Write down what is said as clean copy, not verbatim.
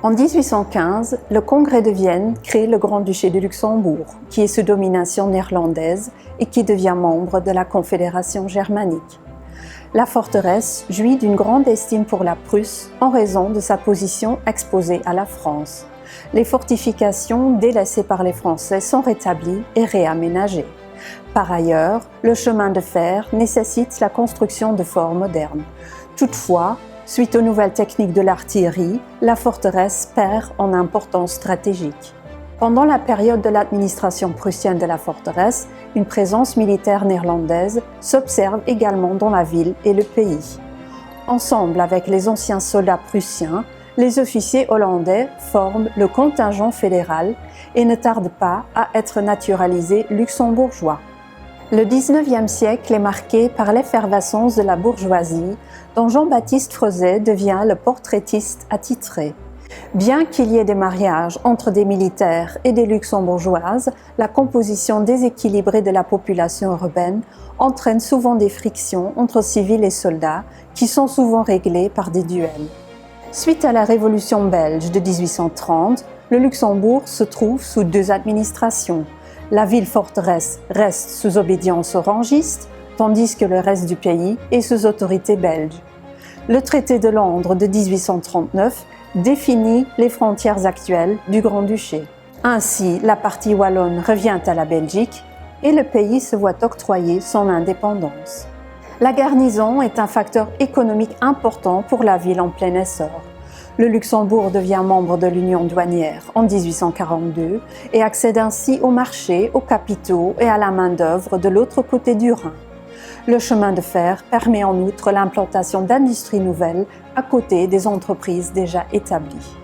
En 1815, le Congrès de Vienne crée le Grand-Duché de Luxembourg, qui est sous domination néerlandaise et qui devient membre de la Confédération germanique. La forteresse jouit d'une grande estime pour la Prusse en raison de sa position exposée à la France. Les fortifications délaissées par les Français sont rétablies et réaménagées. Par ailleurs, le chemin de fer nécessite la construction de forts modernes. Toutefois, suite aux nouvelles techniques de l'artillerie, la forteresse perd en importance stratégique. Pendant la période de l'administration prussienne de la forteresse, une présence militaire néerlandaise s'observe également dans la ville et le pays. Ensemble avec les anciens soldats prussiens, les officiers hollandais forment le contingent fédéral et ne tardent pas à être naturalisés luxembourgeois. Le XIXe siècle est marqué par l'effervescence de la bourgeoisie, dont Jean-Baptiste Frezet devient le portraitiste attitré. Bien qu'il y ait des mariages entre des militaires et des luxembourgeoises, la composition déséquilibrée de la population urbaine entraîne souvent des frictions entre civils et soldats qui sont souvent réglées par des duels. Suite à la Révolution belge de 1830, le Luxembourg se trouve sous deux administrations. La ville-forteresse reste sous obédience orangiste, tandis que le reste du pays est sous autorité belge. Le traité de Londres de 1839 définit les frontières actuelles du Grand-Duché. Ainsi, la partie wallonne revient à la Belgique et le pays se voit octroyer son indépendance. La garnison est un facteur économique important pour la ville en plein essor. Le Luxembourg devient membre de l'Union douanière en 1842 et accède ainsi au marché, aux capitaux et à la main-d'œuvre de l'autre côté du Rhin. Le chemin de fer permet en outre l'implantation d'industries nouvelles à côté des entreprises déjà établies.